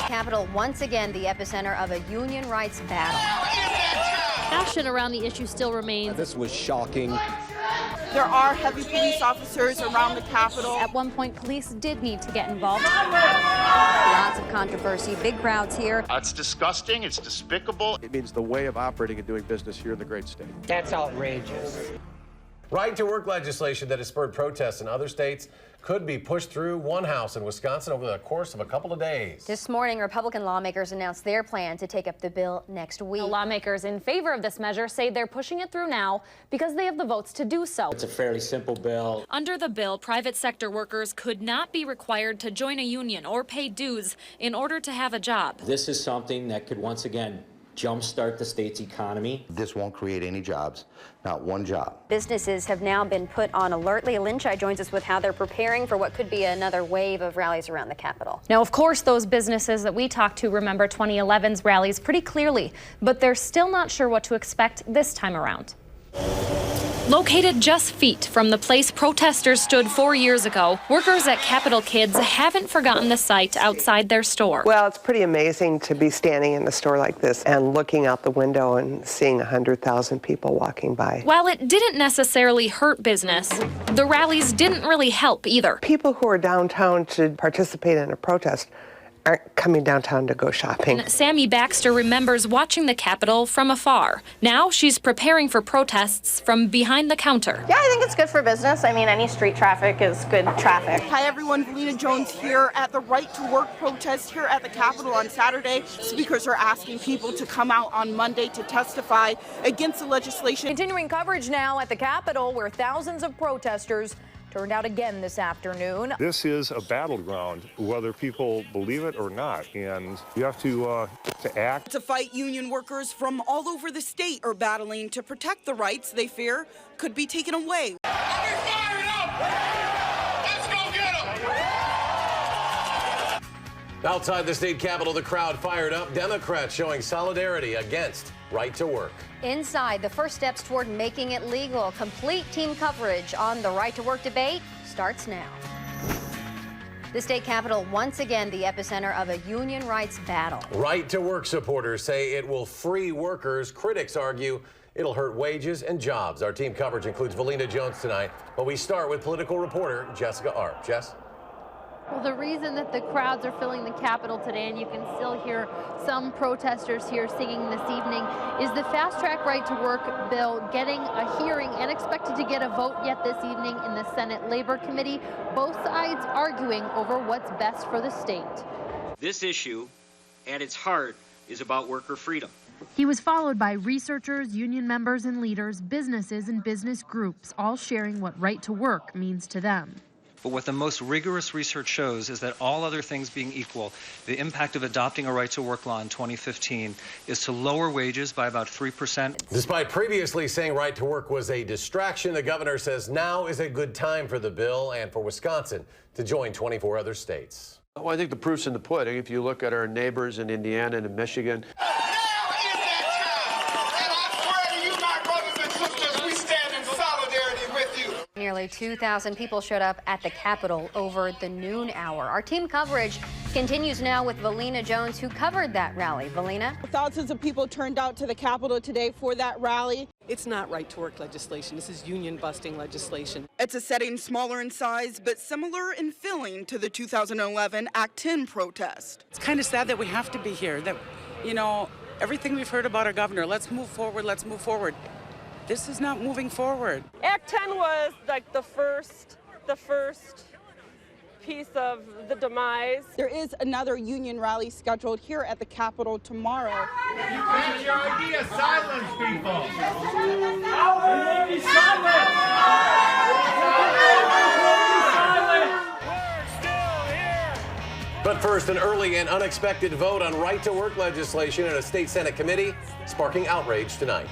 Capitol once again the epicenter of a union rights battle. Passion around the issue still remains. This was shocking. There are heavy police officers around the Capitol. At one point, police did need to get involved. Lots of controversy, big crowds here. It's disgusting, it's despicable. It means the way of operating and doing business here in the great state. That's outrageous. Right-to-work legislation that has spurred protests in other states could be pushed through one house in Wisconsin over the course of a couple of days. This morning, Republican lawmakers announced their plan to take up the bill next week. The lawmakers in favor of this measure say they're pushing it through now because they have the votes to do so. It's a fairly simple bill. Under the bill, private sector workers could not be required to join a union or pay dues in order to have a job. This is something that could once again jumpstart the state's economy. This won't create any jobs, not one job. Businesses have now been put on alert. Leah Lynchai joins us with how they're preparing for what could be another wave of rallies around the Capitol. Now, of course, those businesses that we talked to remember 2011's rallies pretty clearly, but they're still not sure what to expect this time around. Located just feet from the place protesters stood 4 years ago, workers at Capitol Kids haven't forgotten the sight outside their store. Well, it's pretty amazing to be standing in a store like this and looking out the window and seeing 100,000 people walking by. While it didn't necessarily hurt business, the rallies didn't really help either. People who are downtown to participate in a protest aren't coming downtown to go shopping. Sammy Baxter remembers watching the Capitol from afar. Now she's preparing for protests from behind the counter. Yeah, I think it's good for business. I mean, any street traffic is good traffic. Hi everyone, Valina Jones here at the Right to Work protest here at the Capitol on Saturday. Speakers are asking people to come out on Monday to testify against the legislation. Continuing coverage now at the Capitol, where thousands of protesters turned out again this afternoon. This is a battleground, whether people believe it or not, and you have to act. To fight, union workers from all over the state are battling to protect the rights they fear could be taken away. Are we fired up? Let's go get them! Outside the state capitol, the crowd fired up. Democrats showing solidarity against right to work. Inside, the first steps toward making it legal. Complete team coverage on the right to work debate starts now. The state capitol once again the epicenter of a union rights battle. Right to work supporters say it will free workers. Critics argue it'll hurt wages and jobs. Our team coverage includes Valina Jones tonight, but we start with political reporter Jessica Arp. Jess? Well, the reason that the crowds are filling the Capitol today, and you can still hear some protesters here singing this evening, is the fast-track right to work bill getting a hearing and expected to get a vote yet this evening in the Senate Labor Committee. Both sides arguing over what's best for the state. This issue, at its heart, is about worker freedom. He was followed by researchers, union members and leaders, businesses and business groups, all sharing what right to work means to them. But what the most rigorous research shows is that all other things being equal, the impact of adopting a right to work law in 2015 is to lower wages by about 3%. Despite previously saying right to work was a distraction, the governor says now is a good time for the bill and for Wisconsin to join 24 other states. Well, I think the proof's in the pudding. If you look at our neighbors in Indiana and in Michigan. Nearly 2,000 people showed up at the Capitol over the noon hour. Our team coverage continues now with Valina Jones, who covered that rally. Valina? Thousands of people turned out to the Capitol today for that rally. It's not right to work legislation. This is union busting legislation. It's a setting smaller in size, but similar in feeling to the 2011 Act 10 protest. It's kind of sad that we have to be here, that, you know, everything we've heard about our governor, let's move forward, let's move forward. This is not moving forward. Act 10 was like the first piece of the demise. There is another union rally scheduled here at the Capitol tomorrow. You got your idea, silence people. But first, an early and unexpected vote on right to work legislation in a state Senate committee, sparking outrage tonight.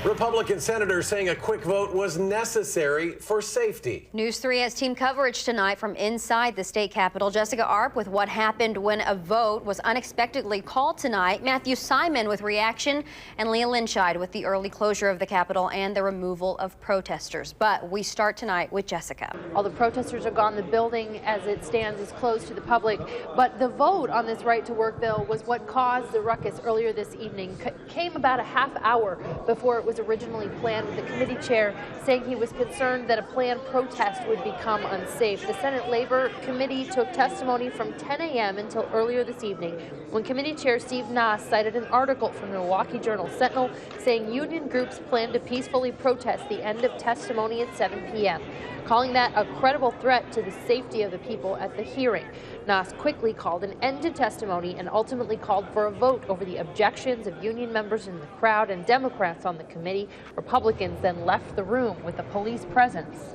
Republican senators saying a quick vote was necessary for safety. News 3 has team coverage tonight from inside the state capitol. Jessica Arp with what happened when a vote was unexpectedly called tonight. Matthew Simon with reaction, and Leah Linscheid with the early closure of the Capitol and the removal of protesters. But we start tonight with Jessica. All the protesters are gone. The building as it stands is closed to the public. But the vote on this right to work bill was what caused the ruckus earlier this evening. Came about a half hour before it was originally planned, with the committee chair saying he was concerned that a planned protest would become unsafe. The Senate Labor Committee took testimony from 10 a.m. until earlier this evening, when Committee Chair Steve Nass cited an article from the Milwaukee Journal-Sentinel saying union groups plan to peacefully protest the end of testimony at 7 p.m., calling that a credible threat to the safety of the people at the hearing. Nass quickly called an end to testimony and ultimately called for a vote over the objections of union members in the crowd and Democrats on the committee. Republicans then left the room with a police presence.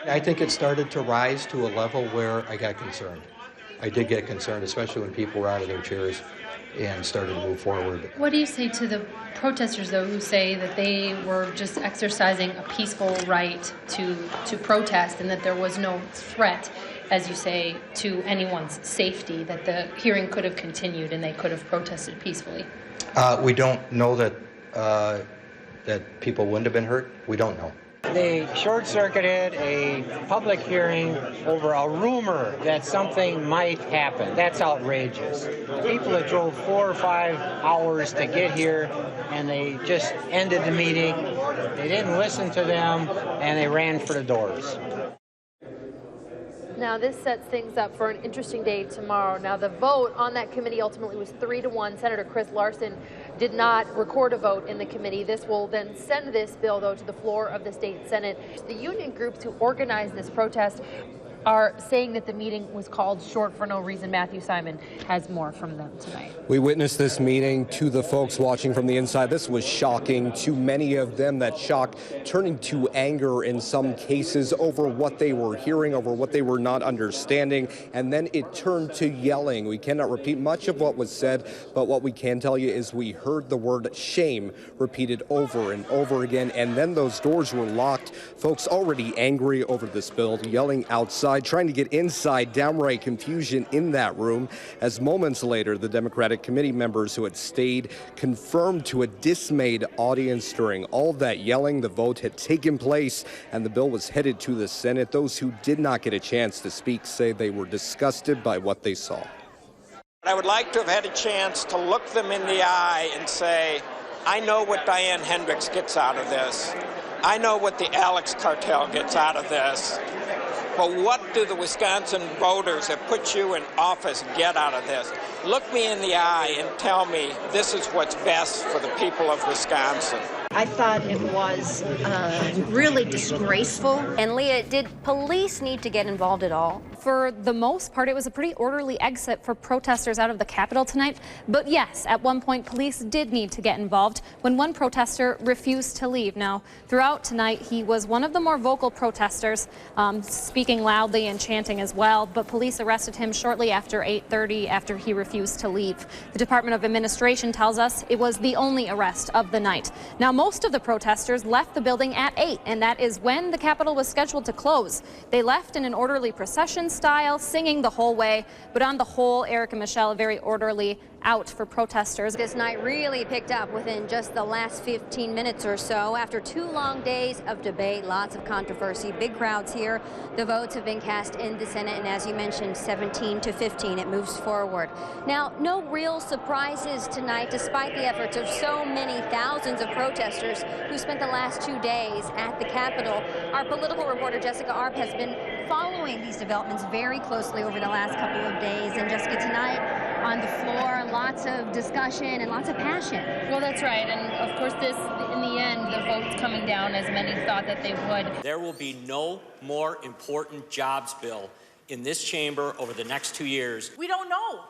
I think it started to rise to a level where I got concerned. I did get concerned, especially when people were out of their chairs and started to move forward. What do you say to the protesters, though, who say that they were just exercising a peaceful right to protest and that there was no threat, as you say, to anyone's safety, that the hearing could have continued and they could have protested peacefully? We don't know that people wouldn't have been hurt. We don't know. They short-circuited a public hearing over a rumor that something might happen. That's outrageous. People that drove 4 or 5 hours to get here, and they just ended the meeting. They didn't listen to them, and they ran for the doors. Now, this sets things up for an interesting day tomorrow. Now, the vote on that committee ultimately was 3-1. Senator Chris Larson did not record a vote in the committee. This will then send this bill, though, to the floor of the state Senate. The union groups who organized this protest are saying that the meeting was called short for no reason. Matthew Simon has more from them tonight. We witnessed this meeting. To the folks watching from the inside, this was shocking. To many of them, that shock turning to anger in some cases over what they were hearing, over what they were not understanding, and then it turned to yelling. We cannot repeat much of what was said, but what we can tell you is we heard the word shame repeated over and over again, and then those doors were locked. Folks already angry over this bill, yelling outside, trying to get inside, downright confusion in that room, as moments later the Democratic committee members who had stayed confirmed to a dismayed audience during all that yelling the vote had taken place and the bill was headed to the Senate. Those who did not get a chance to speak say they were disgusted by what they saw. I would like to have had a chance to look them in the eye and say, I know what Diane Hendricks gets out of this. I know what the Alex cartel gets out of this. But what do the Wisconsin voters that put you in office get out of this? Look me in the eye and tell me this is what's best for the people of Wisconsin. I thought it was really disgraceful. And Leah, did police need to get involved at all? For the most part, it was a pretty orderly exit for protesters out of the Capitol tonight. But yes, at one point, police did need to get involved when one protester refused to leave. Now, throughout tonight, he was one of the more vocal protesters, speaking loudly and chanting as well. But police arrested him shortly after 8:30 after he refused to leave. The Department of Administration tells us it was the only arrest of the night. Now, most of the protesters left the building at 8, and that is when the Capitol was scheduled to close. They left in an orderly procession style, singing the whole way, but on the whole, Eric and Michelle, a very orderly out for protesters. This night really picked up within just the last 15 minutes or so. After 2 long days of debate, lots of controversy, big crowds here. The votes have been cast in the Senate, and as you mentioned, 17-15, it moves forward. Now, no real surprises tonight, despite the efforts of so many thousands of protesters who spent the last 2 days at the Capitol. Our political reporter, Jessica Arp, has been following these developments very closely over the last couple of days. And Jessica, tonight on the floor, lots of discussion and lots of passion. Well, that's right. And of course, this, in the end, the vote's coming down as many thought that they would. There will be no more important jobs bill in this chamber over the next 2 years. We don't know.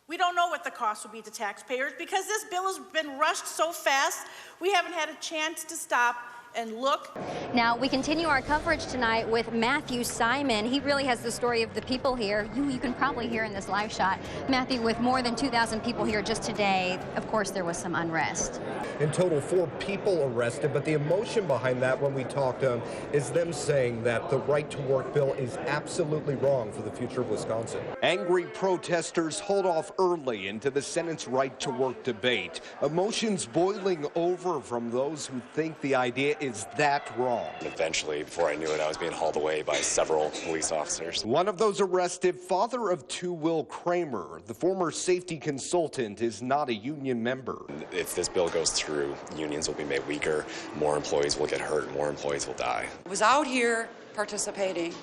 We don't know what the cost will be to taxpayers because this bill has been rushed so fast, we haven't had a chance to stop and look. Now, we continue our coverage tonight with Matthew Simon. He really has the story of the people here. You can probably hear in this live shot. Matthew, with more than 2,000 people here just today, of course, there was some unrest. In total, 4 people arrested, but the emotion behind that when we talked to them is them saying that the right to work bill is absolutely wrong for the future of Wisconsin. Angry protesters hauled off early into the Senate's right to work debate. Emotions boiling over from those who think the idea is that wrong. Eventually, before I knew it, I was being hauled away by several police officers. One of those arrested, father of 2, Will Kramer, the former safety consultant, is not a union member. If this bill goes through, unions will be made weaker, more employees will get hurt, more employees will die. I was out here participating,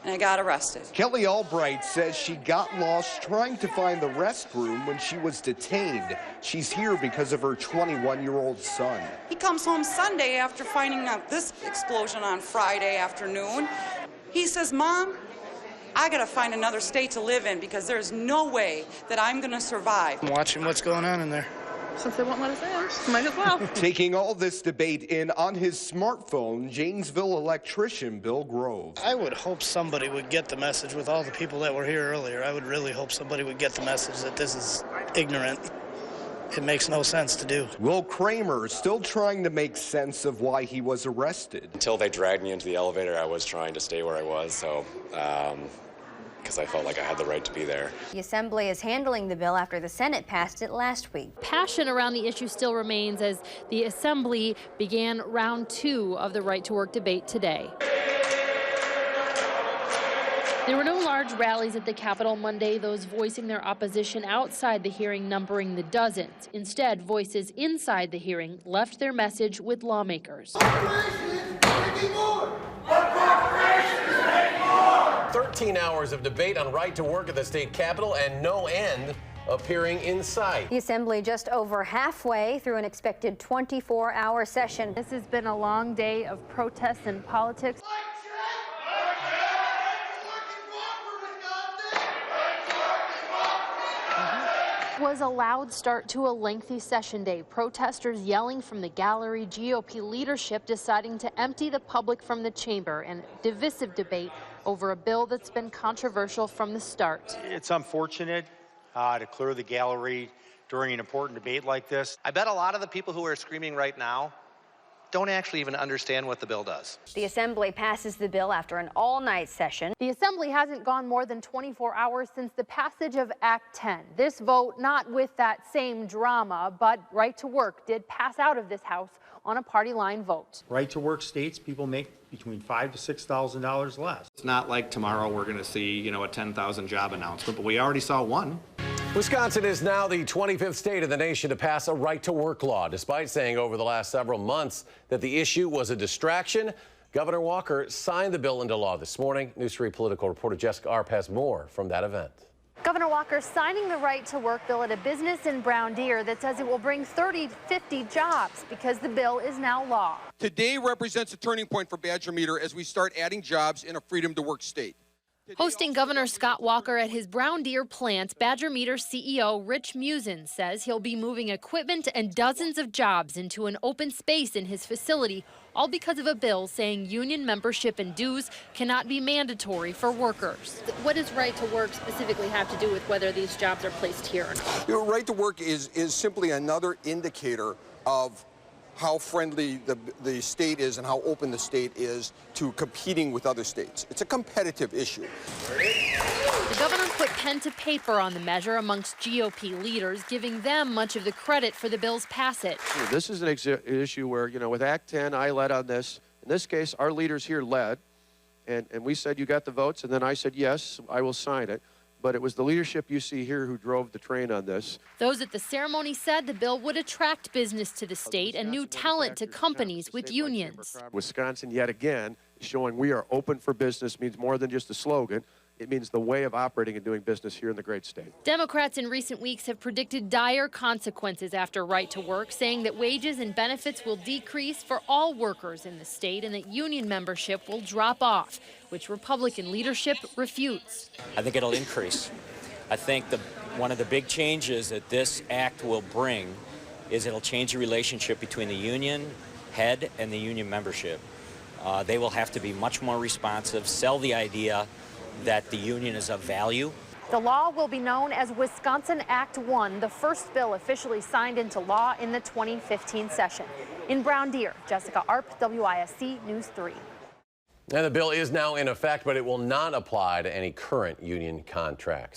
and I got arrested. Kelly Albright says she got lost trying to find the restroom when she was detained. She's here because of her 21-year-old son. He comes home Sunday after finding out this explosion on Friday afternoon. He says, Mom, I gotta find another state to live in because there's no way that I'm gonna survive. I'm watching what's going on in there. Since they won't let us in, might as well. Taking all this debate in on his smartphone, Janesville electrician Bill Groves. I would hope somebody would get the message with all the people that were here earlier. I would really hope somebody would get the message that this is ignorant. It makes no sense to do. Will Kramer still trying to make sense of why he was arrested. Until they dragged me into the elevator, I was trying to stay where I was, so because I felt like I had the right to be there. The Assembly is handling the bill after the Senate passed it last week. Passion around the issue still remains as the Assembly began round 2 of the right to work debate today. There were no large rallies at the Capitol Monday, those voicing their opposition outside the hearing numbering the dozens. Instead, voices inside the hearing left their message with lawmakers. 13 hours of debate on right to work at the state capitol and no end appearing in sight. The Assembly just over halfway through an expected 24-hour session. This has been a long day of protests and politics. Was a loud start to a lengthy session day. Protesters yelling from the gallery, GOP leadership deciding to empty the public from the chamber, and divisive debate over a bill that's been controversial from the start. It's unfortunate to clear the gallery during an important debate like this. I bet a lot of the people who are screaming right now don't actually even understand what the bill does. The Assembly passes the bill after an all-night session. The Assembly hasn't gone more than 24 hours since the passage of Act 10. This vote not with that same drama, but right to work did pass out of this House on a party line vote. Right to work states people make between $5,000 to $6,000 less. It's not like tomorrow we're going to see, a 10,000 job announcement, but we already saw one. Wisconsin is now the 25th state in the nation to pass a right-to-work law, despite saying over the last several months that the issue was a distraction. Governor Walker signed the bill into law this morning. News 3 political reporter Jessica Arp has more from that event. Governor Walker signing the right-to-work bill at a business in Brown Deer that says it will bring 30 to 50 jobs because the bill is now law. Today represents a turning point for Badger Meter as we start adding jobs in a freedom-to-work state. Hosting Governor Scott Walker at his Brown Deer plant, Badger Meter CEO Rich Musin says he'll be moving equipment and dozens of jobs into an open space in his facility, all because of a bill saying union membership and dues cannot be mandatory for workers. What does right to work specifically have to do with whether these jobs are placed here or not? Right to work is simply another indicator of how friendly the state is and how open the state is to competing with other states. It's a competitive issue. The governor put pen to paper on the measure amongst GOP leaders, giving them much of the credit for the bill's passage. This is an issue where, with Act 10, I led on this. In this case, our leaders here led, and we said, you got the votes, and then I said, yes, I will sign it. But it was the leadership you see here who drove the train on this. Those at the ceremony said the bill would attract business to the state and new talent to companies with unions. Wisconsin, yet again, is showing we are open for business means more than just a slogan. It means the way of operating and doing business here in the great state. Democrats in recent weeks have predicted dire consequences after right to work, saying that wages and benefits will decrease for all workers in the state and that union membership will drop off, which Republican leadership refutes. I think it'll increase. I think one of the big changes that this act will bring is it'll change the relationship between the union, head and the union membership. They will have to be much more responsive, sell the idea that the union is of value. The law will be known as Wisconsin Act 1, the first bill officially signed into law in the 2015 session. In Brown Deer, Jessica Arp, WISC News 3. And the bill is now in effect, but it will not apply to any current union contracts.